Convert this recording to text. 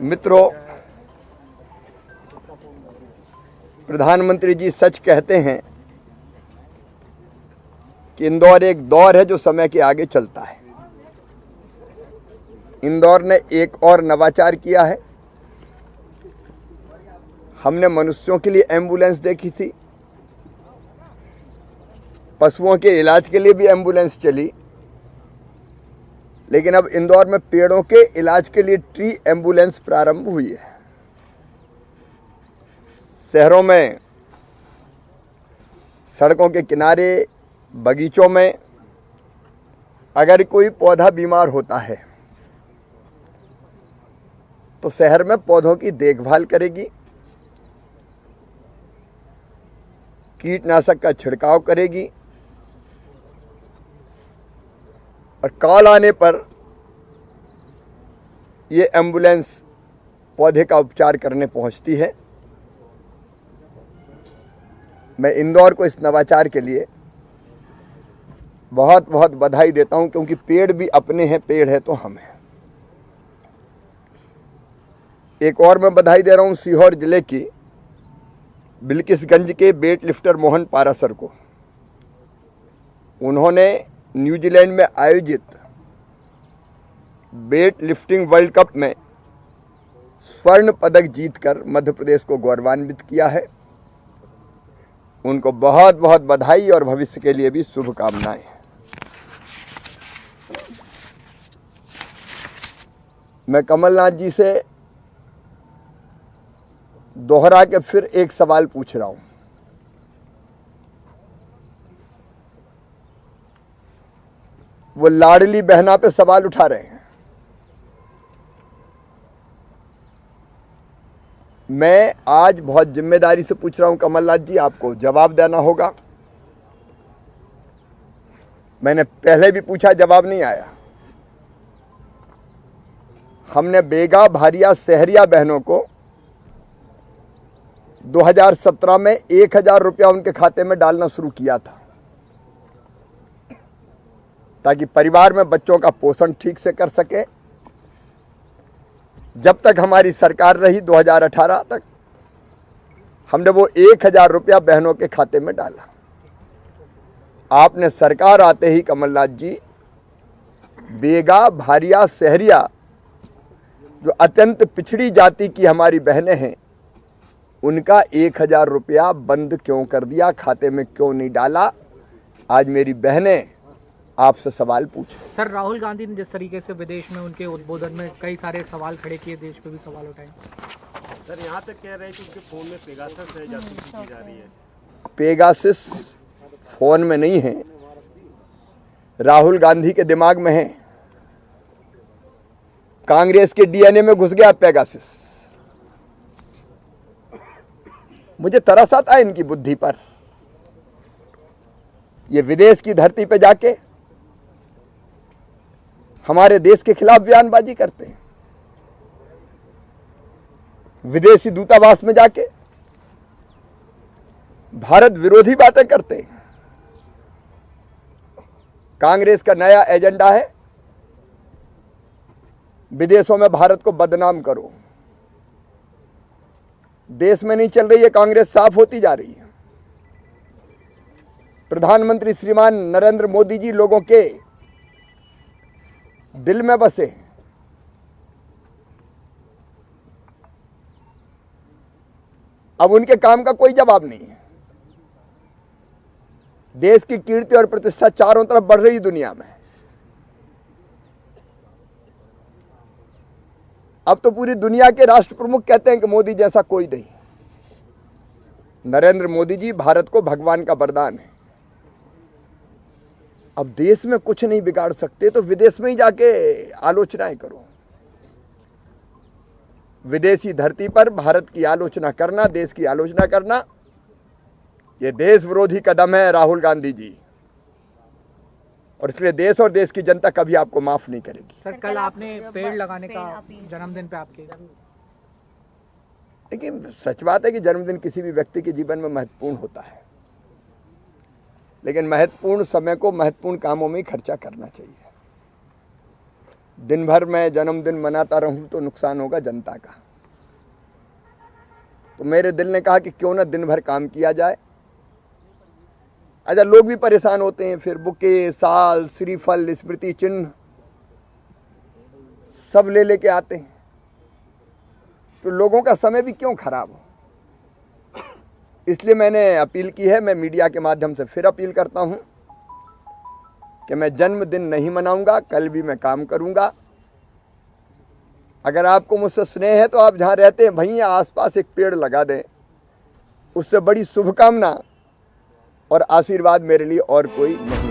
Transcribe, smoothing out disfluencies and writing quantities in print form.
मित्रों, प्रधानमंत्री जी सच कहते हैं कि इंदौर एक दौर है जो समय के आगे चलता है। इंदौर ने एक और नवाचार किया है। हमने मनुष्यों के लिए एम्बुलेंस देखी थी, पशुओं के इलाज के लिए भी एम्बुलेंस चली, लेकिन अब इंदौर में पेड़ों के इलाज के लिए ट्री एम्बुलेंस प्रारंभ हुई है। शहरों में सड़कों के किनारे, बगीचों में अगर कोई पौधा बीमार होता है तो शहर में पौधों की देखभाल करेगी, कीटनाशक का छिड़काव करेगी और कॉल आने पर ये एम्बुलेंस पौधे का उपचार करने पहुंचती है। मैं इंदौर को इस नवाचार के लिए बहुत बहुत बधाई देता हूं, क्योंकि पेड़ भी अपने हैं, पेड़ है तो हम हैं। एक और मैं बधाई दे रहा हूं सीहोर जिले की बिल्किसगंज के वेट लिफ्टर मोहन पारासर को। उन्होंने न्यूजीलैंड में आयोजित वेट लिफ्टिंग वर्ल्ड कप में स्वर्ण पदक जीतकर मध्य प्रदेश को गौरवान्वित किया है। उनको बहुत बहुत बधाई और भविष्य के लिए भी शुभकामनाएं। मैं कमलनाथ जी से दोहरा के फिर एक सवाल पूछ रहा हूं। वो लाडली बहना पे सवाल उठा रहे हैं। मैं आज बहुत जिम्मेदारी से पूछ रहा हूं कमलनाथ जी, आपको जवाब देना होगा। मैंने पहले भी पूछा, जवाब नहीं आया। हमने बेगा, भारिया, सहरिया बहनों को 2017 में 1000 रुपया उनके खाते में डालना शुरू किया था, ताकि परिवार में बच्चों का पोषण ठीक से कर सके। जब तक हमारी सरकार रही 2018 तक, हमने वो 1000 रुपया बहनों के खाते में डाला। आपने सरकार आते ही कमलनाथ जी बेगा, भारिया, सहरिया, जो अत्यंत पिछड़ी जाति की हमारी बहनें हैं, उनका 1000 रुपया बंद क्यों कर दिया, खाते में क्यों नहीं डाला? आज मेरी बहनें आपसे सवाल पूछ रही। सर, राहुल गांधी ने जिस तरीके से विदेश में उनके उद्बोधन में कई सारे सवाल खड़े किए, देश पे भी सवाल उठाए। सर, यहाँ तक कह रहे हैं कि उनके फोन में पेगासस है, जासूसी की जा रही है। पेगासस फोन में नहीं है, राहुल गांधी के दिमाग में है। कांग्रेस के डीएनए में घुस गया पेगासस। मुझे तरस आता है इनकी बुद्धि पर। ये विदेश की धरती पे जाके हमारे देश के खिलाफ बयानबाजी करते हैं, विदेशी दूतावास में जाके भारत विरोधी बातें करते हैं। कांग्रेस का नया एजेंडा है, विदेशों में भारत को बदनाम करो। देश में नहीं चल रही है कांग्रेस, साफ होती जा रही है। प्रधानमंत्री श्रीमान नरेंद्र मोदी जी लोगों के दिल में बसे। अब उनके काम का कोई जवाब नहीं है। देश की कीर्ति और प्रतिष्ठा चारों तरफ बढ़ रही दुनिया में। अब तो पूरी दुनिया के राष्ट्र प्रमुख कहते हैं कि मोदी जैसा कोई नहीं। नरेंद्र मोदी जी भारत को भगवान का वरदान है। अब देश में कुछ नहीं बिगाड़ सकते तो विदेश में ही जाके आलोचनाएं करो। विदेशी धरती पर भारत की आलोचना करना, देश की आलोचना करना, यह देश विरोधी कदम है राहुल गांधी जी, और इसलिए देश और देश की जनता कभी आपको माफ नहीं करेगी। सर, कल आपने पेड़ लगाने का जन्मदिन पे आपके, लेकिन सच बात है कि जन्मदिन किसी भी व्यक्ति के जीवन में महत्वपूर्ण होता है, लेकिन महत्वपूर्ण समय को महत्वपूर्ण कामों में ही खर्चा करना चाहिए। दिन भर मैं जन्मदिन मनाता रहूं तो नुकसान होगा जनता का। तो मेरे दिल ने कहा कि क्यों ना दिन भर काम किया जाए। अच्छा, लोग भी परेशान होते हैं, फिर बुके, साल, श्रीफल, स्मृति चिन्ह सब ले लेके आते हैं, तो लोगों का समय भी क्यों खराब हो। इसलिए मैंने अपील की है, मैं मीडिया के माध्यम से फिर अपील करता हूं कि मैं जन्मदिन नहीं मनाऊंगा, कल भी मैं काम करूंगा। अगर आपको मुझसे स्नेह है तो आप जहां रहते हैं वहीं आसपास एक पेड़ लगा दें। उससे बड़ी शुभकामना और आशीर्वाद मेरे लिए और कोई नहीं।